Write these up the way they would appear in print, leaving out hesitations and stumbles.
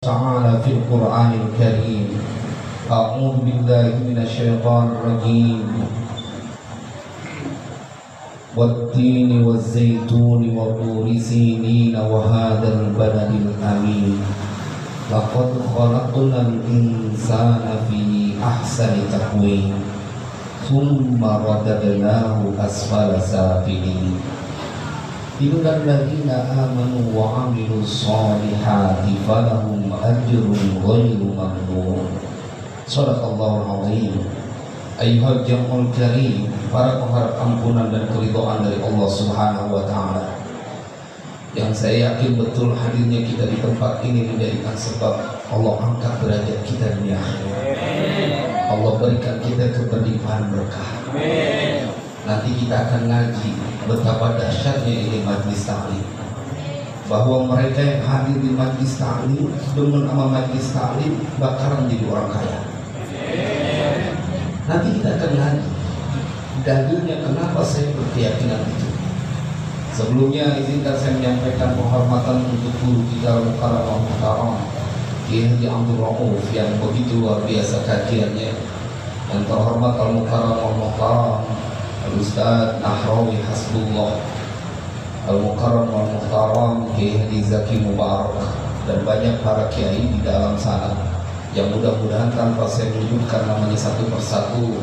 تعالى في القرآن الكريم. أعوذ بالله من الشيطان الرجيم. والتين والزيتون وطور سينين وهذا البلد الأمين لقد خلقنا الإنسان في أحسن تقويم ثم رددناه أسفل سافلين إن الذين آمنوا وعملوا الصالحات فلهم أجر غير ممنون. Shadaqallahul Azim. Ayyuhal jam'ul karim, para pengharap ampunan dan keridhaan dari Allah Subhanahu wa taala. Yang saya yakin betul hadirnya kita di tempat ini menjadikan sebab Allah angkat derajat kita dunia akhirat. Allah berikan kita keberlimpahan berkah. Nanti kita akan ngaji betapa dahsyatnya ini majlis taklim. Bahwa mereka yang hadir di majlis taklim, demen sama majlis taklim, bakaran jadi orang kaya. Nanti kita akan ngaji dalilnya kenapa saya berkeyakinan itu. Sebelumnya izinkan saya menyampaikan penghormatan untuk guru kita Al-Mukarram Al-Muhtaram Kiai Haji Abdul Rauf yang begitu luar biasa kajiannya. Yang terhormat Al-Mukarram Al-Muhtaram Al-Ustaz Nahrawi Hasbullah, Al-Mukarram Al-Muhtaram Kiai Haji Zaki Mubarak, dan banyak para kiai di dalam sana yang mudah-mudahan tanpa saya menyebutkan namanya satu persatu,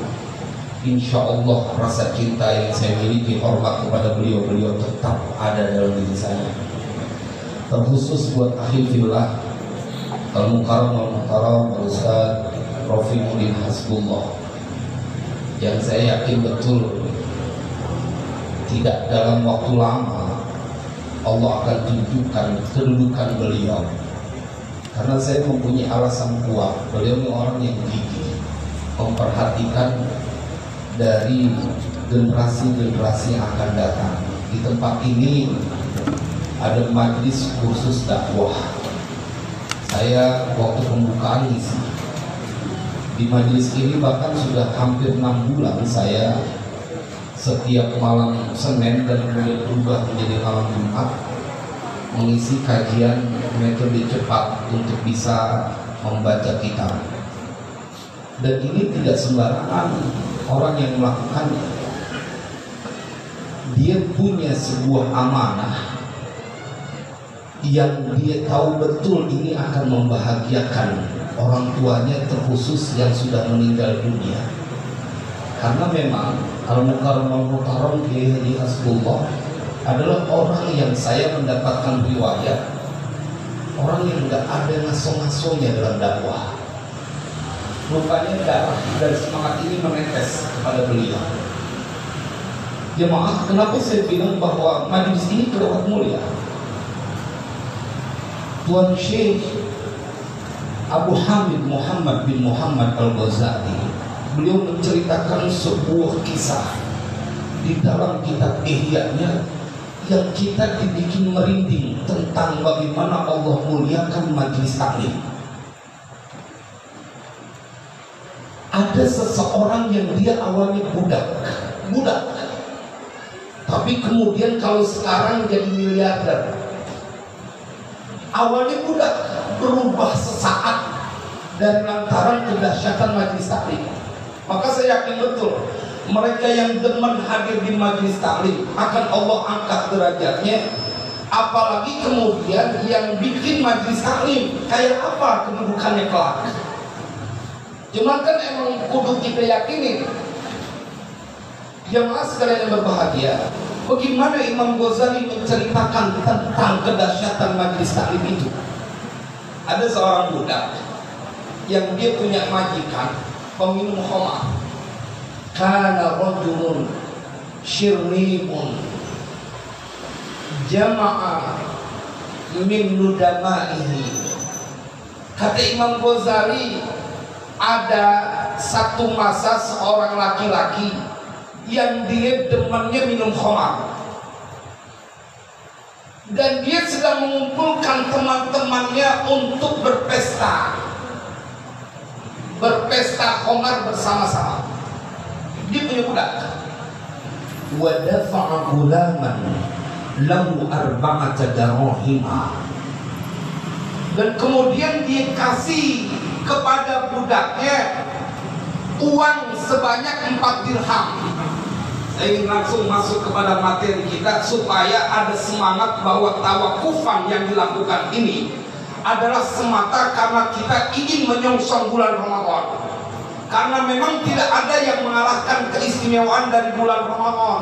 insya Allah rasa cinta yang saya miliki, hormat kepada beliau-beliau tetap ada dalam diri saya. Terkhusus buat akhil fillah Al-Mukarram Al-Muhtaram Al-Ustaz Rafiquddin Hasbullah, yang saya yakin betul tidak dalam waktu lama Allah akan tunjukkan kedudukan beliau. Karena saya mempunyai alasan kuat, beliau ini orang yang gigih memperhatikan dari generasi-generasi yang akan datang. Di tempat ini ada majlis khusus dakwah. Saya waktu pembukaan isi di majlis ini bahkan sudah hampir 6 bulan saya setiap malam Senin dan kemudian berubah menjadi malam Jumat mengisi kajian metode cepat untuk bisa membaca kitab. Dan ini tidak sembarangan orang yang melakukannya. Dia punya sebuah amanah yang dia tahu betul ini akan membahagiakan orang tuanya, terkhusus yang sudah meninggal dunia. Karena memang Al-Mukarram Al-Muhtaram Kiai Haji Hasbullah adalah orang yang saya mendapatkan riwayat orang yang tidak ada ngaso-ngasonya dalam dakwah. Rupanya darah dan semangat ini menetes kepada beliau. Jemaah, kenapa saya bilang bahwa majlis ini kelewat mulia? Tuan Syekh Abu Hamid Muhammad bin Muhammad Al-Ghazali, beliau menceritakan sebuah kisah di dalam kitab Ihya-nya yang kita dibikin merinding tentang bagaimana Allah muliakan majlis taklim. Ada seseorang yang dia awalnya budak, tapi kemudian kalau sekarang jadi miliarder. Awalnya budak, berubah sesaat dari lantaran kedahsyatan majlis taklim. Maka saya yakin betul mereka yang demen hadir di majlis taklim akan Allah angkat derajatnya. Apalagi kemudian yang bikin majlis taklim, kayak apa kedudukannya kelak. Cuman kan emang kudu kita yakini, jemaah sekalian yang berbahagia, bagaimana Imam Ghazali menceritakan tentang kedahsyatan majlis taklim itu. Ada seorang budak yang dia punya majikan peminum khamar. Kana rajulun syirnimun jama'a min nudamaihi. Kata Imam Ghazali, ada satu masa seorang laki-laki yang dia demennya minum khamar, dan dia sedang mengumpulkan teman-temannya untuk berpesta khamar bersama-sama. Dia punya budak. Wa dafa'a gulaman lahu arba'ata darahima. dan kemudian dikasih kepada budaknya uang sebanyak 4 dirham. Saya ingin langsung masuk kepada materi kita supaya ada semangat bahwa tawakufan yang dilakukan ini adalah semata karena kita ingin menyongsong bulan Ramadan. Karena memang tidak ada yang mengalahkan keistimewaan dari bulan Ramadan.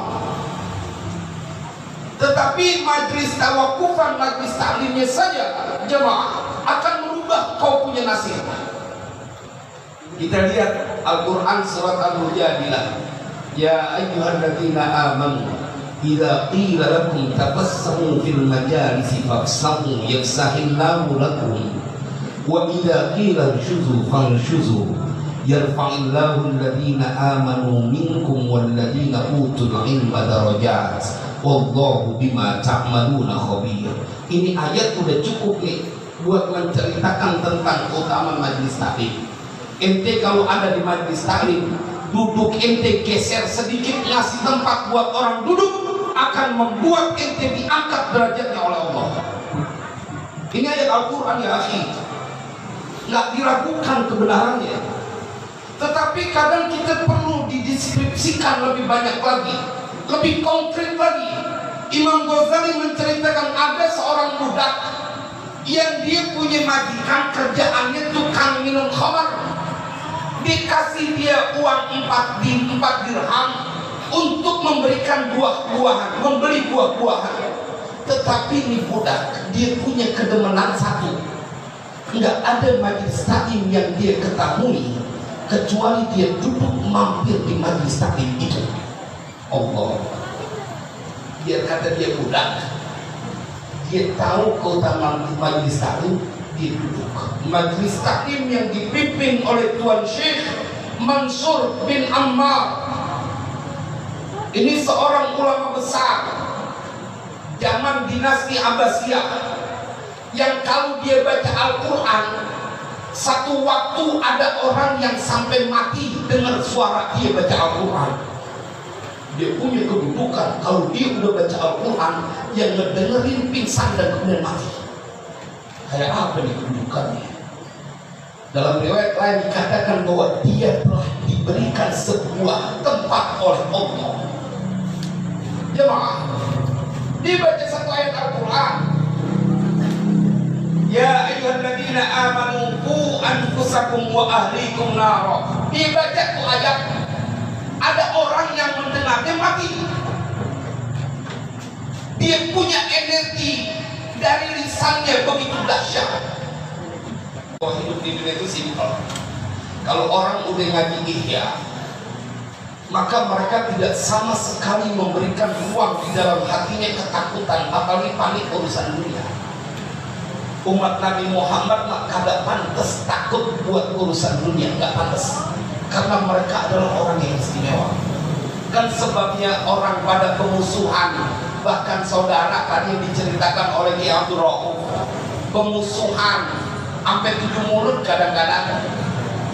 Tetapi majlis tawakufan, majlis taklimnya saja jemaah akan merubah kau punya nasib. Kita lihat Al-Quran surat Al-Mujadilah. Ya ayyuhalladzina amanu idza qila lakum tafassahu fil majalisi fafsahu yafsahillahu lakum wa idza qila inshuzu fanshuzu yarfa'illahu alladhina amanu minkum walladzina utul ilma darajat wallahu bima ta'maluna khabir. Ini ayat udah cukup nih buat menceritakan tentang keutamaan majlis taklim. Ente kalau ada di majlis taklim, duduk ente geser sedikit, ngasih tempat buat orang duduk, akan membuat ente diangkat derajatnya oleh Allah. Ini ayat Al-Quran ya akhi, nggak diragukan kebenarannya. Tetapi kadang kita perlu dideskripsikan lebih banyak lagi, lebih konkret lagi. Imam Ghazali menceritakan ada seorang budak yang dia punya majikan, kerjaannya tukang minum khamar. Dikasih dia uang 4 dirham untuk memberikan buah-buahan, membeli buah-buahan. Tetapi ini budak, dia punya kedemenan satu, nggak ada majlis taklim yang dia ketahui kecuali dia duduk mampir di majlis taklim itu. Allah, biar kata dia budak, dia tahu keutamaan majlis taklim. Duduk majlis taklim yang dipimpin oleh Tuan Syekh Mansur bin Ammar. Ini seorang ulama besar zaman dinasti Abbasiyah yang kalau dia baca Al-Quran, satu waktu ada orang yang sampai mati dengar suara dia baca Al-Quran. Dia punya kedudukan, kalau dia udah baca Al-Quran, yang ngedengerin pingsan dan kemudian mati. Kayak apa nih kedudukannya? Dalam riwayat lain dikatakan bahwa dia telah diberikan sebuah tempat oleh Allah. Jemaah, dibaca satu ayat Al-Quran. Ya ayyuhalladzina amanu qu anfusakum wa ahlikum nara. Dibaca tuh ayat. Ada orang yang mendengarnya mati. Dia punya energi dari lisannya begitu dahsyat. Hidup di dunia itu simpel. Kalau orang udah ngaji ihya, maka mereka tidak sama sekali memberikan ruang di dalam hatinya ketakutan, apalagi panik urusan dunia. Umat Nabi Muhammad kagak pantas takut buat urusan dunia, nggak pantas, karena mereka adalah orang yang istimewa. Kan sebabnya orang pada pemusuhan, bahkan saudara tadi diceritakan oleh Ki Abdul Rauf, pemusuhan sampai 7 mulut kadang-kadang.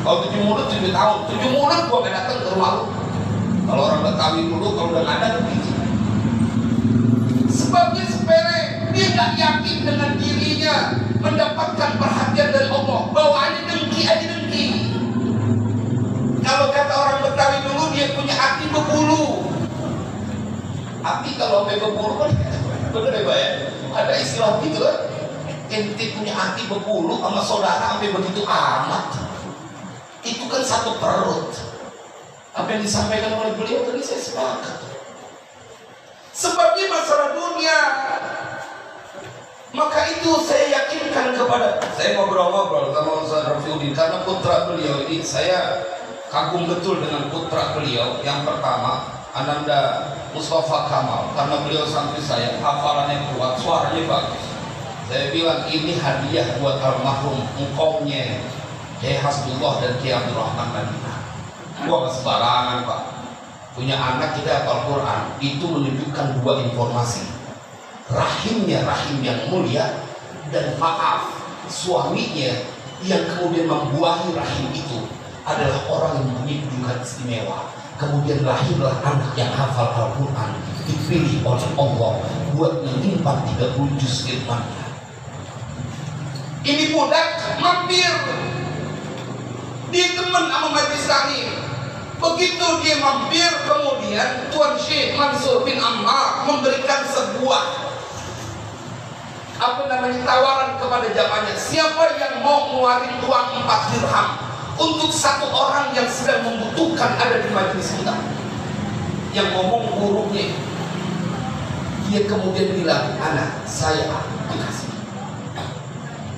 Kalau 7 mulut 7 tahun, 7 mulut gua gak datang ke rumah lu. Kalau orang Betawi dulu kalau udah nggak ada begitu. Sebabnya sepele, dia gak yakin dengan dirinya mendapatkan perhatian dari Allah. Bawaannya dengki aja dengki. Kalau kata orang Betawi dulu, dia punya hati berbulu. Hati kalau sampai berbulu kan bener ya Pak ya? Ada istilah gitu kan? Ente punya hati berbulu sama saudara sampai begitu amat. Itu kan satu perut. Apa yang disampaikan oleh beliau tadi saya sepakat. Sebabnya masalah dunia. Maka itu saya yakinkan kepada, saya ngobrol-ngobrol sama Ustaz Rafiuddin karena putra beliau ini saya kagum betul dengan putra beliau. Yang pertama Ananda Mustafa Kamal, karena beliau santri saya, hafalannya kuat, suaranya bagus. Saya bilang ini hadiah buat almarhum engkongnya Kiai Hasbullah dan Kiai Abdul Rahman Madinah. Gua gak sembarangan Pak. Punya anak kita hafal Quran, itu menunjukkan dua informasi. Rahimnya rahim yang mulia, dan maaf, suaminya yang kemudian membuahi rahim itu adalah orang yang mempunyai kedudukan istimewa. Kemudian lahirlah anak yang hafal Al-Quran, dipilih oleh Allah buat menyimpan 30 juz firman-Nya. Ini budak mampir, dia teman sama majlis taklim. Begitu dia mampir, kemudian Tuan Syekh Mansur bin Ammar memberikan sebuah tawaran kepada jamaahnya. Siapa yang mau ngeluarin uang 4 dirham untuk satu orang yang sedang membutuhkan ada di majlis kita? Yang ngomong gurunya. Dia kemudian bilang, anak saya dikasih.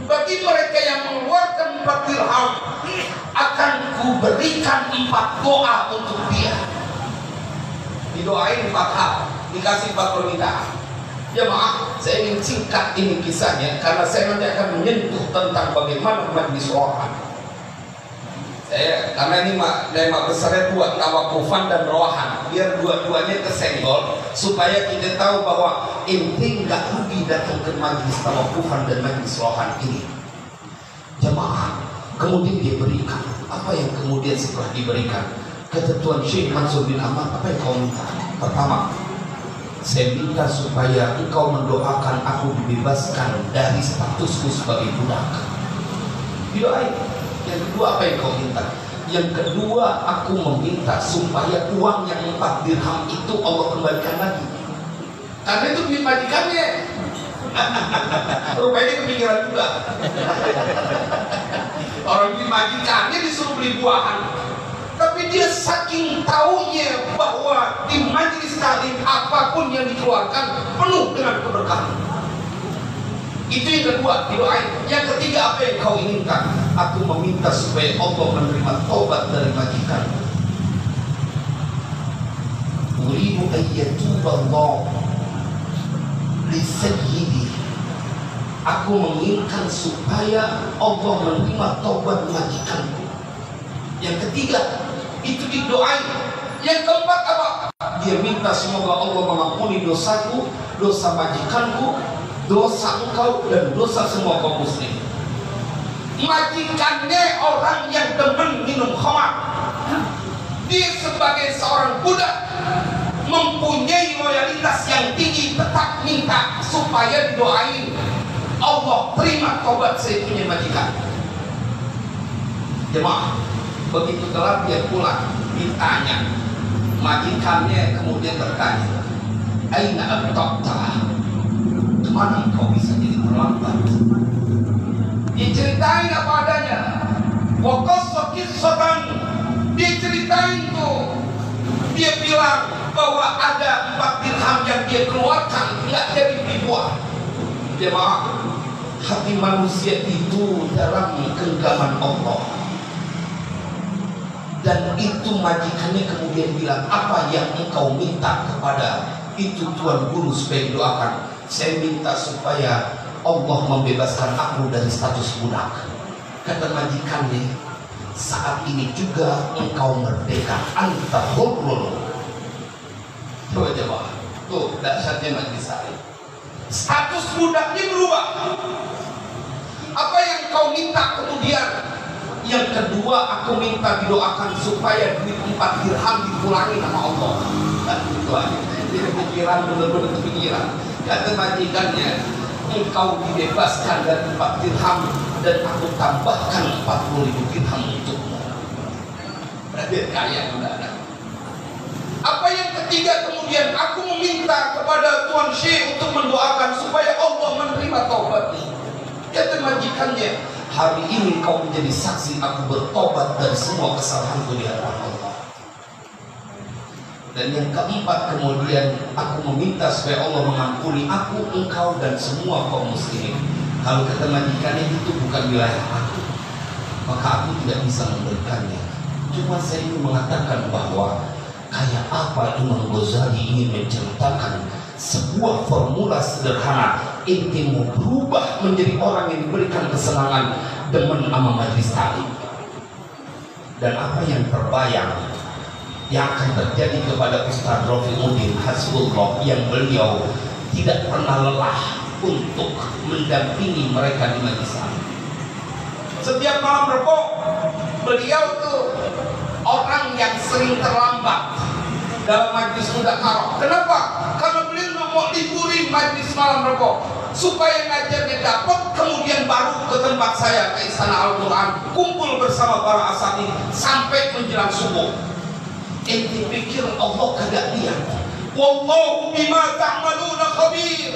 Bagi mereka yang mengeluarkan 4 dirham, akan kuberikan 4 doa untuk dia. Didoain 4 hal, dikasih 4 permintaan. Ya maaf, saya ingin singkat ini kisahnya karena saya nanti akan menyentuh tentang bagaimana majlis rohan. Karena ini tema besarnya dua, tawakufan dan rohan, biar dua-duanya kesenggol supaya kita tahu bahwa inti nggak rugi datang ke majlis tawakufan dan majlis rohan ini. Jemaah, kemudian dia berikan apa yang kemudian setelah diberikan. Kata Tuan Syekh Mansur bin Ammar, apa yang kau minta? Pertama, saya minta supaya engkau mendoakan aku dibebaskan dari statusku sebagai budak. Didoain. Yang kedua, apa yang kau minta? Yang kedua, aku meminta supaya uang yang 4 dirham itu Allah kembalikan lagi. Karena itu duit majikannya. Rupanya kepikiran juga. Orang duit majikannya disuruh beli buahan. Tapi dia saking taunya bahwa di majlis taklim apapun yang dikeluarkan penuh dengan keberkahan. Itu yang kedua, didoain. Yang ketiga, apa yang kau inginkan? Aku meminta supaya Allah menerima taubat dari majikan. Uridu ayyatuballah li sayyidi. Aku menginginkan supaya Allah menerima taubat majikanku. Yang ketiga, itu didoain. Yang keempat apa? Dia minta semoga Allah mengampuni dosaku, dosa majikanku, dosa engkau dan dosa semua kaum muslim. Majikannya orang yang demen minum khamar. Dia sebagai seorang budak mempunyai loyalitas yang tinggi, tetap minta supaya didoain Allah terima taubat saya punya majikan. Jemaah, begitu telah dia pulang, ditanya majikannya, kemudian bertanya, aina abtaqta, kemana kau bisa jadi terlambat? Diceritain apa adanya. Waqassa qissatan, diceritain tuh. Dia bilang bahwa ada 4 dirham yang dia keluarkan nggak jadi dibuat. Jemaah, hati manusia itu dalam genggaman Allah. Dan itu majikannya kemudian bilang, apa yang engkau minta kepada itu Tuan Guru supaya doakan? Saya minta supaya Allah membebaskan aku dari status budak. Kata majikannya, saat ini juga engkau merdeka, anta hurrun. Coba, tuh dahsyatnya majlis saya. Status budaknya berubah. Apa yang kau minta kemudian? Yang kedua, aku minta didoakan supaya duit 4 dirham dipulangi sama Allah. Dan itu aja. Dia kepikiran, benar-benar kepikiran. Kata majikannya, engkau dibebaskan dari 4 dirham dan aku tambahkan 40.000 dirham untukmu. Berarti kaya udah ada. Apa yang ketiga kemudian, aku meminta kepada Tuan Syekh untuk mendoakan supaya Allah menerima taubatnya. Kata majikannya, hari ini kau menjadi saksi aku bertobat dari semua kesalahanku di hadapan Allah. Dan yang keempat kemudian, aku meminta supaya Allah mengampuni aku, engkau dan semua kaum muslimin. Kalau kata majikannya itu bukan wilayah aku, maka aku tidak bisa memberikannya. Cuma saya ingin mengatakan bahwa kayak apa Imam Ghazali ingin menceritakan sebuah formula sederhana, inti mau berubah menjadi orang yang diberikan kesenangan demen sama majlis taklim. Dan apa yang terbayang yang akan terjadi kepada Ustaz Rafiuddin Hasbullah, yang beliau tidak pernah lelah untuk mendampingi mereka di majlis taklim. Setiap malam repok, beliau tuh orang yang sering terlambat dalam majlis mudzakarah. Kenapa? Karena beliau mau liburin majlis malam repok. supaya ngajarnya dapat, kemudian baru ke tempat saya ke Istana Al-Quran, kumpul bersama para asatidz sampai menjelang subuh. Ente pikir Allah kagak lihat? Wallahu bima ta'maluna khabir.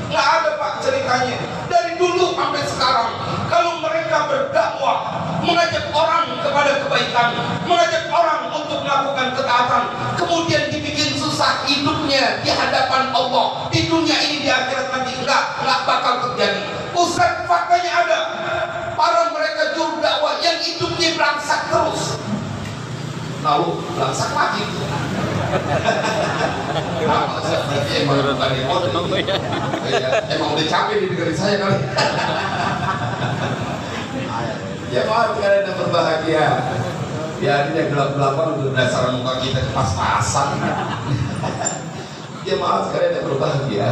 Nggak ada Pak ceritanya. Dari dulu sampai sekarang, kalau mereka berdakwah, mengajak orang kepada kebaikan, mengajak orang untuk melakukan ketaatan, kemudian dibikin susah hidupnya di hadapan Allah, di dunia ini, di akhirat nanti, nggak bakal terjadi. Ustaz, faktanya ada. Para mereka juru dakwah yang hidupnya belangsak terus. Lalu belangsak lagi. Kenapa? Emang udah capek didengerin saya kali. Ya maaf kalian yang berbahagia. Ya ini yang gelap-gelapan udah dasar muka kita pas-pasan. Ya maaf kalian yang berbahagia.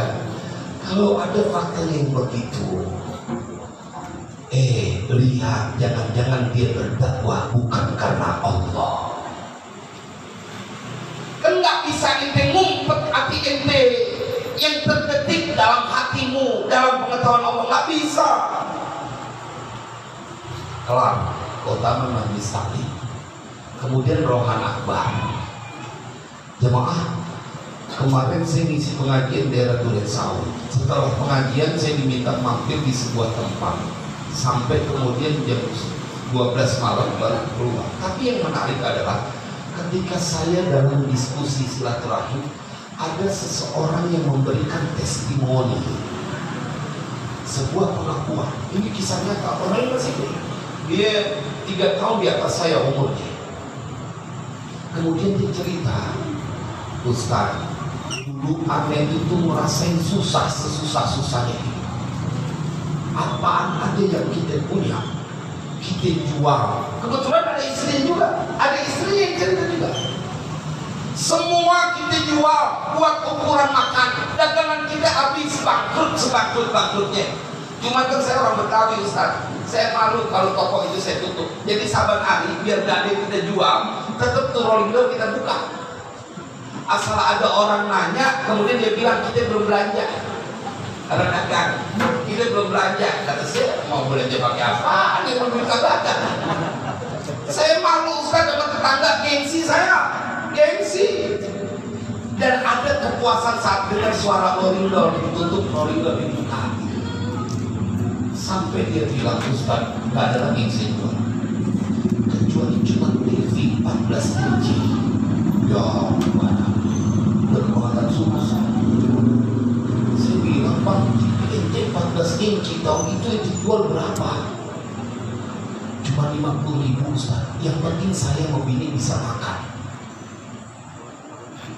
Kalau ada faktanya yang begitu, lihat, jangan-jangan dia berdakwah bukan karena Allah. Kan nggak bisa ente ngumpet hati ente yang terdetik dalam hatimu, dalam pengetahuan Allah, nggak bisa. Kelar kota Majlis Taklim, kemudian Rohan Akbar. Jemaah, kemarin saya ngisi pengajian daerah Duren Sawit. Setelah pengajian saya diminta mampir di sebuah tempat sampai kemudian jam 12 malam baru keluar. Tapi yang menarik adalah ketika saya dalam diskusi silaturahim, ada seseorang yang memberikan testimoni, sebuah pengakuan. Ini kisah nyata, orang masih hidup. Dia 3 tahun di atas saya umurnya. Kemudian dia cerita, Ustaz, dulu aneh itu merasain susah sesusah-susahnya. Apaan ada yang kita punya, kita jual. Kebetulan ada istrinya juga, ada istrinya yang cerita juga. Semua kita jual buat ukuran makan, dagangan kita habis, bangkrut sebangkrut-bangkrutnya. Cuma kan saya orang Betawi Ustaz, saya malu kalau toko itu saya tutup. Jadi saban hari biar gak ada yang kita jual, tetap tuh rolling door kita buka. Asal ada orang nanya, kemudian dia bilang kita belum belanja. Karena dagang, kita belum belanja. Kata saya, mau belanja pakai apa? Dia belum buka dagang. Saya malu Ustaz sama tetangga, gengsi saya, gengsi. Dan ada kepuasan saat dengar suara rolling door ditutup, rolling door dibuka. Sampai dia bilang, Ustaz, gak ada lagi yang saya jual kecuali cuma TV 14 inci. Ya mana bermuatan susah. Saya bilang, Pak, TV 14 inci tahun itu yang dijual berapa? Cuma 50.000 Ustaz. Yang penting saya mau bini bisa makan.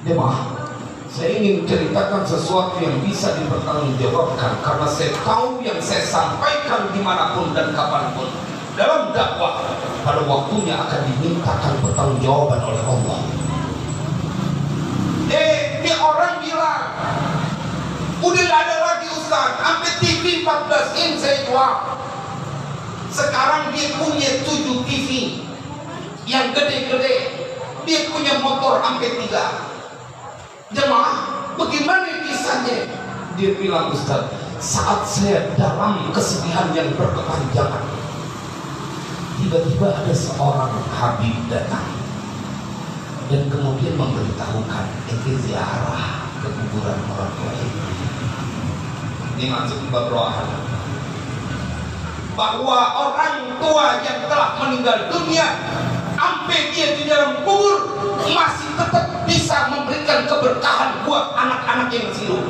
Ya maaf, saya ingin ceritakan sesuatu yang bisa dipertanggungjawabkan karena saya tahu yang saya sampaikan dimanapun dan kapanpun dalam dakwah pada waktunya akan dimintakan pertanggungjawaban oleh Allah. Ini orang bilang udah gak ada lagi Ustaz, sampai TV 14 inch saya jual. Sekarang dia punya 7 TV yang gede-gede, dia punya motor sampai 3. Jemaah, bagaimana kisahnya? Dia bilang, Ustaz, saat saya dalam kesedihan yang berkepanjangan, tiba-tiba ada seorang Habib datang dan kemudian memberitahukan ente ziarah ke kuburan orang tua ini. Ini masuk bab rohan, bahwa orang tua yang telah meninggal dunia sampai dia di dalam kubur masih tetap bisa memberikan keberkahan buat anak-anak yang masih hidup.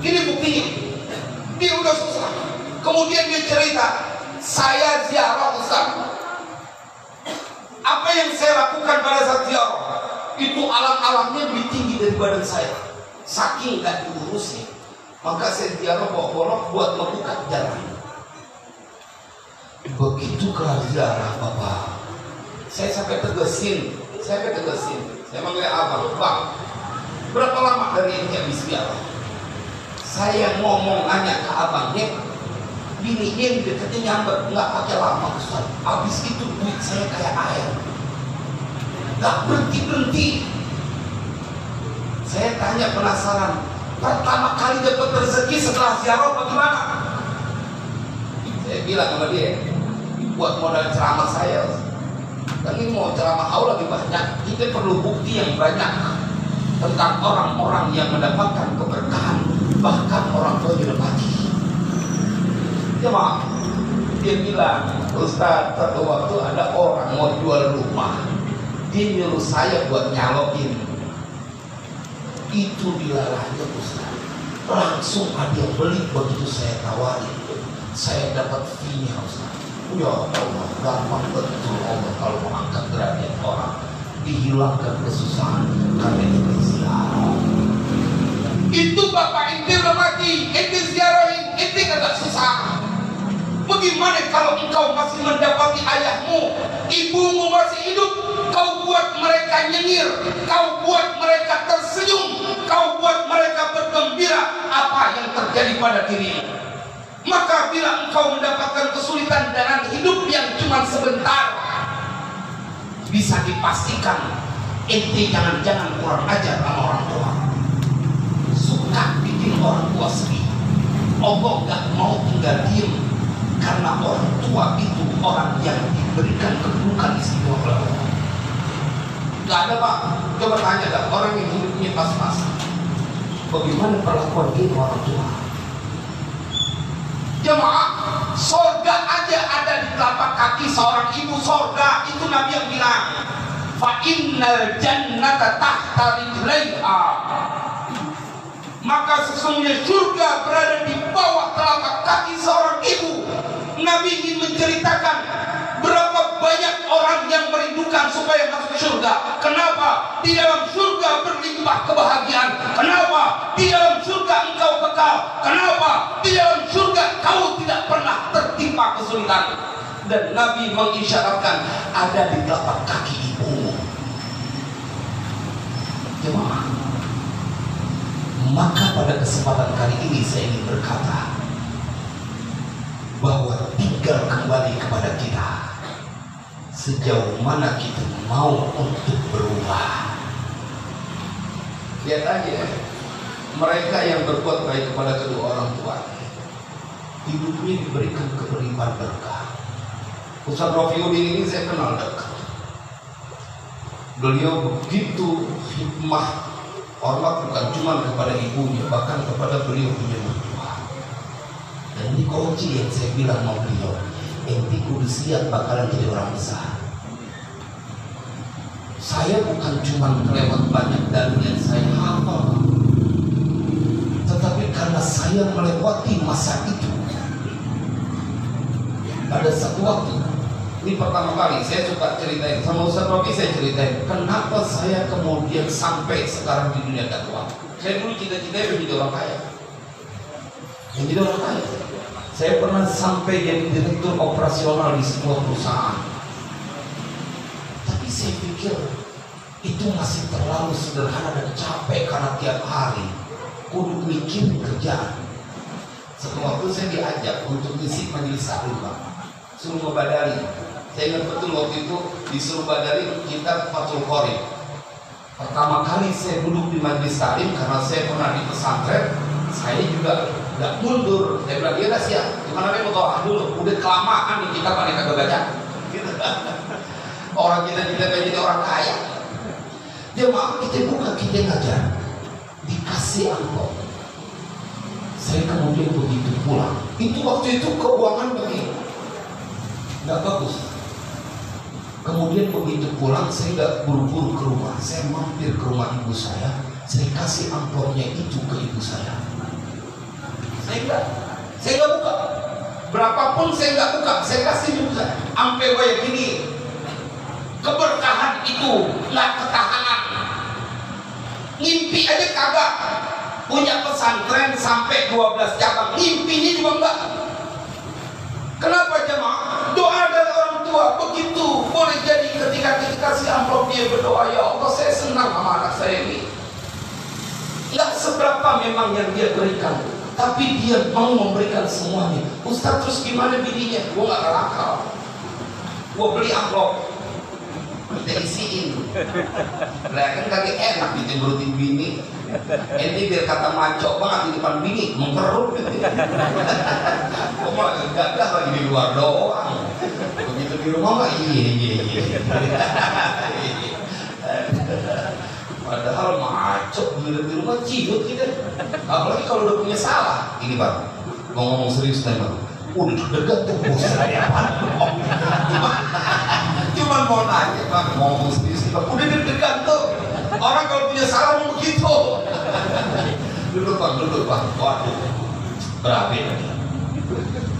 Ini buktinya. Dia udah susah, kemudian dia cerita, saya ziarah Ustaz. Apa yang saya lakukan pada saat ziarah itu alam-alamnya lebih tinggi dari badan saya, saking gak diurusin. Maka saya ziarah bawa-bawa buat membuka jalan. Begitu kelar ziarah Bapak, saya sampai tegesin. Saya manggil abang, Bang, berapa lama dari ini habis ziarah? Saya ngomong nanya ke abangnya, bininya yang dekatnya nyamber, nggak pakai lama Ustaz. Habis itu duit saya kayak air, nggak berhenti. Saya tanya penasaran, Pertama kali dapat rezeki setelah ziarah bagaimana? Saya bilang sama dia, buat modal ceramah saya, kan ini mau ceramah kau lebih banyak, kita perlu bukti yang banyak tentang orang-orang yang mendapatkan keberkahan, bahkan orang tua tidak mati. Ya maaf, dia bilang, Ustaz, satu waktu ada orang mau jual rumah, dia nyuruh saya buat nyalokin. Itu dilalahnya Ustaz, langsung ada yang beli. Begitu saya tawarin, saya dapat fee-nya Ustaz. Ya Allah, gampang betul Allah kalau mengangkat derajat orang, dihilangkan kesusahan karena itu ziarah. Itu bapak inti udah mati, inti ziarahin, inti kagak susah. Bagaimana kalau engkau masih mendapati ayahmu, ibumu masih hidup, kau buat mereka nyengir, kau buat mereka tersenyum, kau buat mereka bergembira, apa yang terjadi pada dirimu? Maka bila engkau mendapatkan kesulitan dengan hidup yang cuma sebentar, bisa dipastikan ente jangan-jangan kurang ajar sama orang tua, suka bikin orang tua sedih. Allah gak mau tinggal diem, karena orang tua itu orang yang diberikan kedudukan istimewa oleh Allah. Gak ada Pak, coba tanya dah orang yang hidupnya pas-pasan, bagaimana perlakuan dia orang tua? Jemaah, sorga aja ada di telapak kaki seorang ibu. Sorga itu Nabi yang bilang, fa innal jannata tahta rijlaiha, maka sesungguhnya surga berada di bawah telapak kaki seorang ibu. Nabi ingin menceritakan berapa banyak orang yang merindukan supaya masuk surga. Kenapa? Di dalam surga berlimpah kebahagiaan. Kenapa? Di dalam surga engkau kekal. Kenapa? Di dalam surga kau tidak pernah tertimpa kesulitan. Dan Nabi mengisyaratkan ada di telapak kaki ibumu. Jemaah, maka pada kesempatan kali ini saya ingin berkata bahwa tinggal kembali kepada kita, sejauh mana kita mau untuk berubah. Lihat aja, mereka yang berbuat baik kepada kedua orang tua, hidupnya diberikan keberiman berkah. Ustaz Rafiuddin ini saya kenal dekat. Beliau begitu hikmah, hormat bukan cuma kepada ibunya, bahkan kepada beliau punya mertua. Dan ini kunci yang saya bilang sama beliau, enti kudu siap bakalan jadi orang besar. Saya bukan cuma kelewat banyak dalil yang saya hafal, tetapi karena saya melewati masa itu. Pada satu waktu, ini pertama kali saya suka ceritain sama Ustaz Robi, saya ceritain kenapa saya kemudian sampai sekarang di dunia dakwah. Saya dulu cita-citanya menjadi orang kaya, menjadi orang kaya. Saya pernah sampai jadi direktur operasional di sebuah perusahaan. Tapi saya pikir itu masih terlalu sederhana dan capek karena tiap hari kudu mikir kerjaan. Satu waktu saya diajak untuk ngisi majelis taklim, Pak, suruh ngebadari. Saya ingat betul waktu itu disuruh badari kita Fathul Qorib. Pertama kali saya duduk di majelis taklim karena saya pernah di pesantren, saya juga nggak mundur. Saya bilang, dia dah siap, gimana dia mau tawah dulu, udah kelamaan nih kita pada kagak baca gitu. Orang kita pengen jadi orang kaya, dia mau kita buka, kita ngajar, dikasih amplop. Saya kemudian begitu pulang, itu waktu itu keuangan begini nggak bagus. Kemudian begitu pulang, saya nggak buru-buru ke rumah, saya mampir ke rumah ibu saya kasih amplopnya itu ke ibu saya. Saya nggak buka, berapapun saya nggak buka, saya kasih juga. Sampai kayak gini, keberkahan itu nggak ketahanan. Ngimpi aja kagak, punya pesantren sampai 12 cabang, ngimpinya juga enggak. Kenapa jemaah? Doa dari orang tua begitu boleh jadi ketika kita kasih amplop dia berdoa, ya Allah saya senang sama anak saya ini. Nggak seberapa memang yang dia berikan, tapi dia mau memberikan semuanya. Ustaz, terus gimana bininya? Gua nggak nakal, gua beli amplop, kita isiin. Lah kan kagak enak dijembrutin bini. Ente biar kata maco banget di depan bini, mengkerut gitu. Kok malah gagah lagi di luar doang. Begitu di rumah mah iya. Padahal maco begitu di rumah ciut gitu. Apalagi kalau udah punya salah. Ini Bang, mau ngomong serius nih Bang. Udah deg-degan tuh bos saya Cuman mau nanya Bang, mau ngomong serius nih Bang. Udah deg-degan tuh. Orang kalau punya salah mau begitu. Duduk Bang. Waduh, berabe lagi.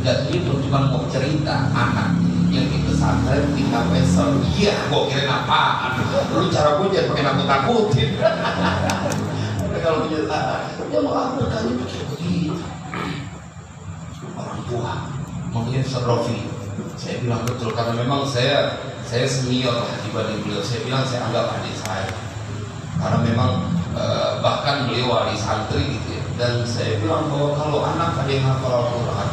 Jadi itu cuma mau cerita anak yang di pesantren tinggal wesel. Iya, gua kirain apaan? Lu cara gua jangan pakai nakut-nakutin. Kalau punya salah, ya maaf berkali begitu. Orang tua mungkin Rofi, saya bilang betul karena memang saya senior lah dibanding beliau. Saya bilang saya anggap adik saya karena memang bahkan beliau wali santri gitu ya. Dan saya bilang bahwa kalau anak ada yang hafal Al-Quran,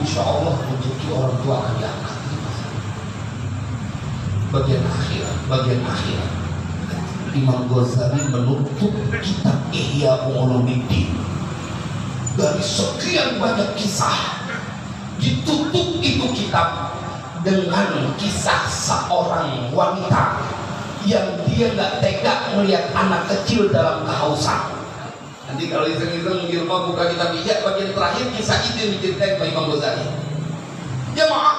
insya Allah rezeki orang tua akan diangkat. Bagian akhirat Imam Ghazali menutup kitab Ihya Ulumuddin dari sekian banyak kisah. Ditutup itu kitab dengan kisah seorang wanita yang dia nggak tega melihat anak kecil dalam kehausan. Nanti kalau iseng-iseng di rumah buka kitab Ihya bagian terakhir kisah itu yang diceritain oleh Imam Ghazali. Ya maaf,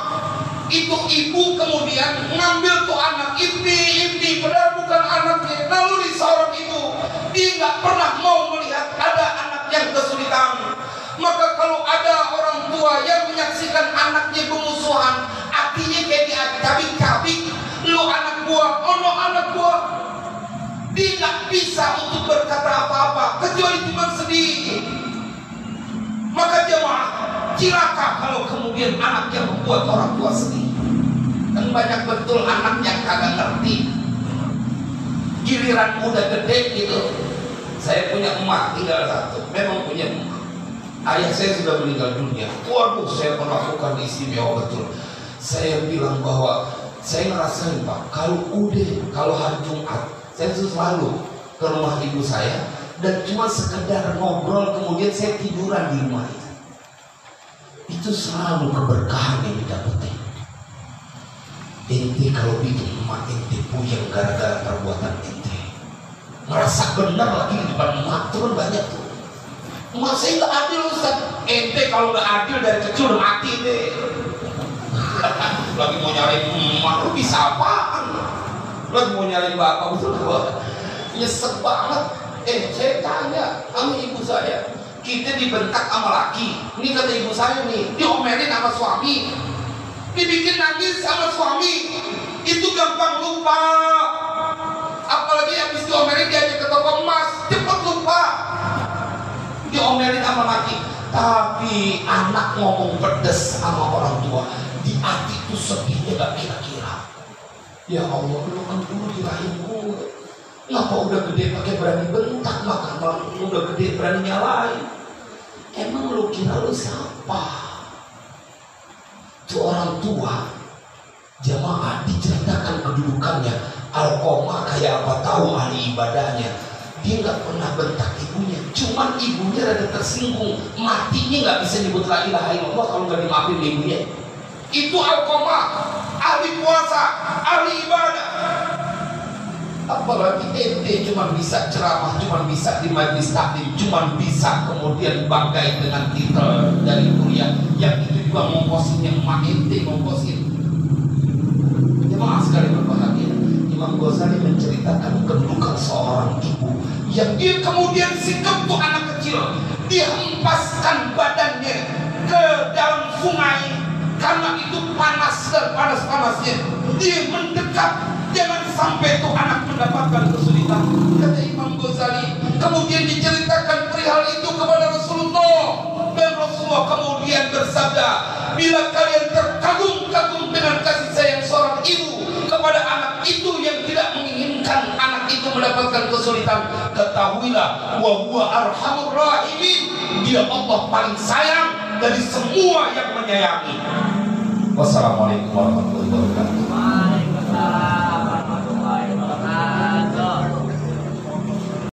itu ibu kemudian ngambil tuh anak ini padahal bukan anaknya. Lalu di seorang ibu dia nggak pernah mau melihat ada anak yang kesulitan. Maka kalau ada orang tua yang menyaksikan anaknya bermusuhan, artinya kayak dicabik-cabik, lu anak gua, ono anak gua, dia nggak bisa untuk berkata apa-apa kecuali cuma sedih. Maka jemaah, cilaka kalau kemudian anak yang membuat orang tua sedih. Dan banyak betul anak yang kagak ngerti. Giliran udah gede gitu. Saya punya emak tinggal satu, memang punya emak. Ayah saya sudah meninggal dunia. Waduh, saya perlakukan istimewa betul. Saya bilang bahwa saya ngerasain Pak, kalau hari Jumat saya selalu ke rumah ibu saya dan cuma sekedar ngobrol kemudian saya tiduran di rumah itu. Itu selalu keberkahan yang didapetin. Ente kalau bikin emak ente puyeng gara-gara perbuatan ente, ngerasa benar lagi di depan emak itu kan banyak tuh. Emak saya nggak adil Ustaz. Ente kalau nggak adil dari kecil udah mati deh. Lagi mau nyariin emak, lu bisa apaan? Lagi mau nyariin bapak, betul gua nyesek banget. Saya tanya sama ibu saya, kita dibentak sama laki. Ini kata ibu saya nih, diomelin sama suami, dibikin nangis sama suami, itu gampang lupa. Apalagi habis diomelin diajak ke toko emas, cepet lupa. Diomelin sama laki, tapi anak ngomong pedes sama orang tua, di hati itu sedihnya gak kira-kira. Ya Allah, lu kan dulu di rahim gue, ngapa udah gede pakai berani bentak, maka udah gede berani nyalain. Emang lu kira lu siapa? Itu orang tua. Jamaah diceritakan kedudukannya, Alqomah kayak apa tahu ahli ibadahnya. Dia nggak pernah bentak ibunya, cuman ibunya rada tersinggung, matinya nggak bisa nyebut la ilaha illallah kalau nggak dimaafin ibunya. Itu Alqomah, ahli puasa, ahli ibadah. Apalagi ente cuma bisa ceramah, cuma bisa di majelis taklim, cuma bisa kemudian banggai dengan titel dari kuliah yang itu juga ngongkosinnya emak ente ngongkosin. Jemaah sekali berbahagia, Imam Ghazali menceritakan kedudukan seorang ibu yang dia kemudian sikap tuh anak kecil, dia hempaskan badannya ke dalam sungai karena itu panas dan panas-panasnya, dia mendekat jangan sampai tuh anak mendapatkan kesulitan. Kata Imam Ghazali, kemudian diceritakan perihal itu kepada Rasulullah, dan Rasulullah kemudian bersabda, bila kalian terkagum-kagum dengan kasih sayang seorang ibu kepada anak itu yang tidak menginginkan anak itu mendapatkan kesulitan, ketahuilah wa huwa arhamur rahimin, dia Allah paling sayang dari semua yang menyayangi. Wassalamualaikum warahmatullahi wabarakatuh.